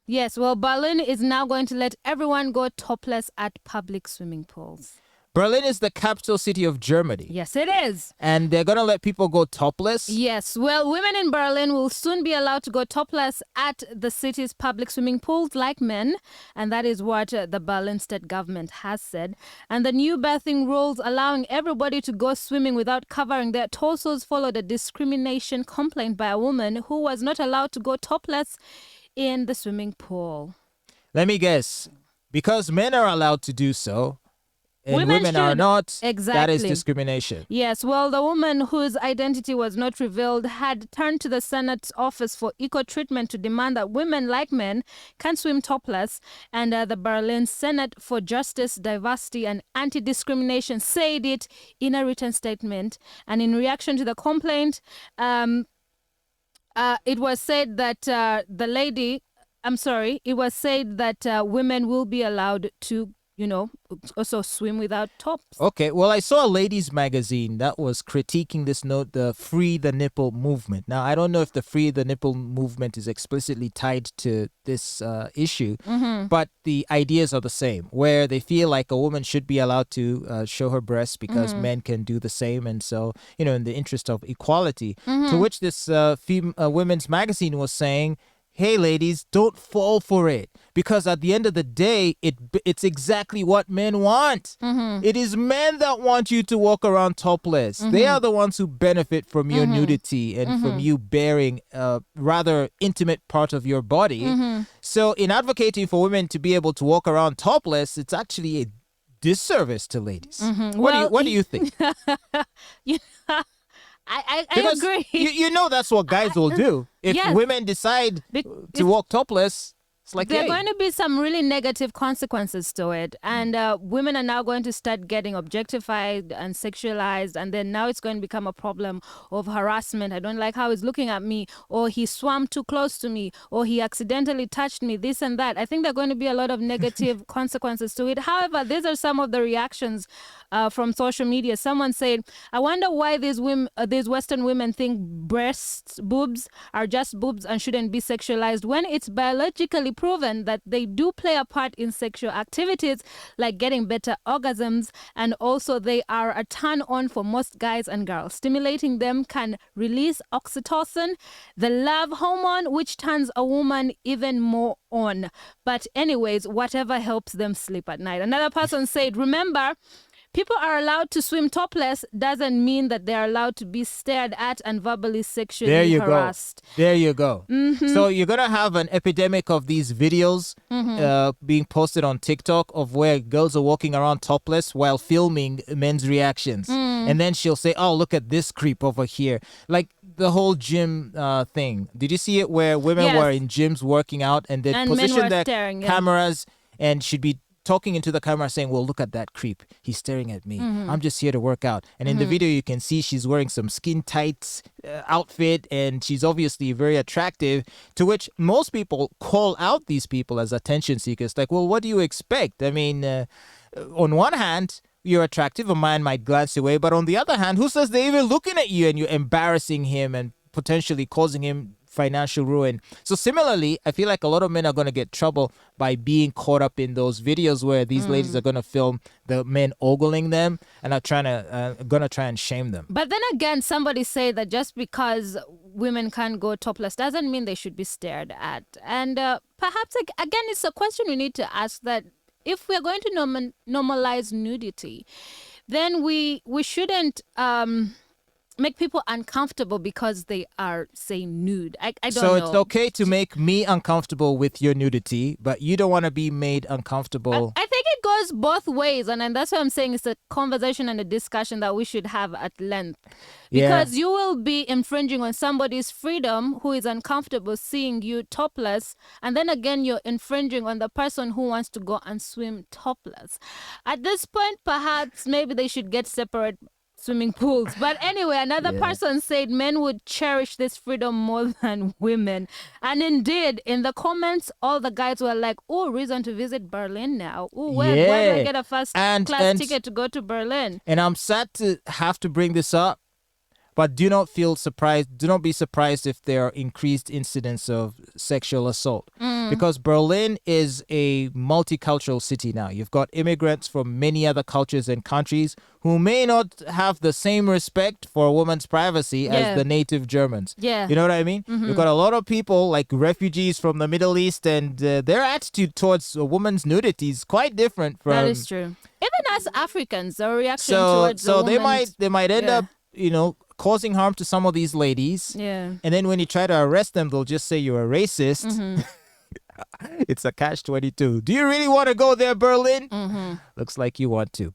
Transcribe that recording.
Yes, well, Berlin is now going to let everyone go topless at public swimming pools. Berlin is the capital city of Germany. Yes, it is. And they're going to let people go topless? Yes, well, women in Berlin will soon be allowed to go topless at the city's public swimming pools like men. And that is what the Berlin state government has said. And the new bathing rules allowing everybody to go swimming without covering their torsos followed a discrimination complaint by a woman who was not allowed to go topless in the swimming pool. Let me guess. Because men are allowed to do so, and women are should. not, Exactly. that is discrimination. Yes, well, the woman whose identity was not revealed had turned to the Senate's Office for Equal Treatment to demand that women, like men, can swim topless. And the Berlin Senate for Justice, Diversity and Anti-Discrimination said it in a written statement. And in reaction to the complaint, it was said that women will be allowed to also swim without tops. Okay, well, I saw a ladies' magazine that was critiquing this note, the Free the Nipple movement. Now, I don't know if the Free the Nipple movement is explicitly tied to this issue, but the ideas are the same, where they feel like a woman should be allowed to show her breasts because men can do the same. And so, in the interest of equality, to which this women's magazine was saying, hey, ladies, don't fall for it. Because at the end of the day, it's exactly what men want. It is men that want you to walk around topless. They are the ones who benefit from your nudity and from you bearing a rather intimate part of your body. So in advocating for women to be able to walk around topless, it's actually a disservice to ladies. What do you think? I Because agree. You know that's what guys will do. If Yes. women decide to walk topless, it's like, there are hey. going to be some really negative consequences to it. And women are now going to start getting objectified and sexualized. And then now it's going to become a problem of harassment. I don't like how he's looking at me, or he swam too close to me, or he accidentally touched me, this and that. I think there are going to be a lot of negative consequences to it. However, these are some of the reactions from social media. Someone said, I wonder why these Western women think breasts, boobs are just boobs and shouldn't be sexualized when it's biologically proven that they do play a part in sexual activities like getting better orgasms, and also they are a turn on for most guys and girls. Stimulating them can release oxytocin, the love hormone, which turns a woman even more on. But anyways, whatever helps them sleep at night. Another person said, remember, people are allowed to swim topless doesn't mean that they're allowed to be stared at and verbally sexually harassed. There you go. So you're going to have an epidemic of these videos being posted on TikTok of where girls are walking around topless while filming men's reactions. And then she'll say, oh, look at this creep over here. Like the whole gym thing. Did you see it where women were in gyms working out and they positioned their cameras and should be talking into the camera saying, well, look at that creep. He's staring at me. I'm just here to work out. And in the video, you can see she's wearing some skin tights outfit and she's obviously very attractive, to which most people call out these people as attention seekers. Like, well, what do you expect? I mean, on one hand, you're attractive. A man might glance away. But on the other hand, who says they're even looking at you and you're embarrassing him and potentially causing him financial ruin? So similarly, I feel like a lot of men are going to get trouble by being caught up in those videos where these ladies are going to film the men ogling them and are gonna try and shame them. But then again, somebody said that just because women can't go topless doesn't mean they should be stared at. And perhaps again, it's a question we need to ask, that if we're going to normalize nudity, then we shouldn't make people uncomfortable because they are, say, nude. I don't know. So it's okay to make me uncomfortable with your nudity, but you don't want to be made uncomfortable. I think it goes both ways. And that's what I'm saying. It's a conversation and a discussion that we should have at length. Because you will be infringing on somebody's freedom who is uncomfortable seeing you topless. And then again, you're infringing on the person who wants to go and swim topless. At this point, perhaps maybe they should get separate swimming pools. But anyway, another person said men would cherish this freedom more than women. And indeed, in the comments, all the guys were like, oh, reason to visit Berlin now. Oh, where do I get a first class ticket to go to Berlin? And I'm sad to have to bring this up, But do not be surprised if there are increased incidents of sexual assault. Because Berlin is a multicultural city now. You've got immigrants from many other cultures and countries who may not have the same respect for a woman's privacy as the native Germans. Yeah. You know what I mean? You've got a lot of people like refugees from the Middle East, and their attitude towards a woman's nudity is quite different from... That is true. Even as Africans, our reaction towards so a woman's... they might end up, causing harm to some of these ladies. Yeah. And then when you try to arrest them, they'll just say you're a racist. It's a catch-22. Do you really want to go there, Berlin? Looks like you want to.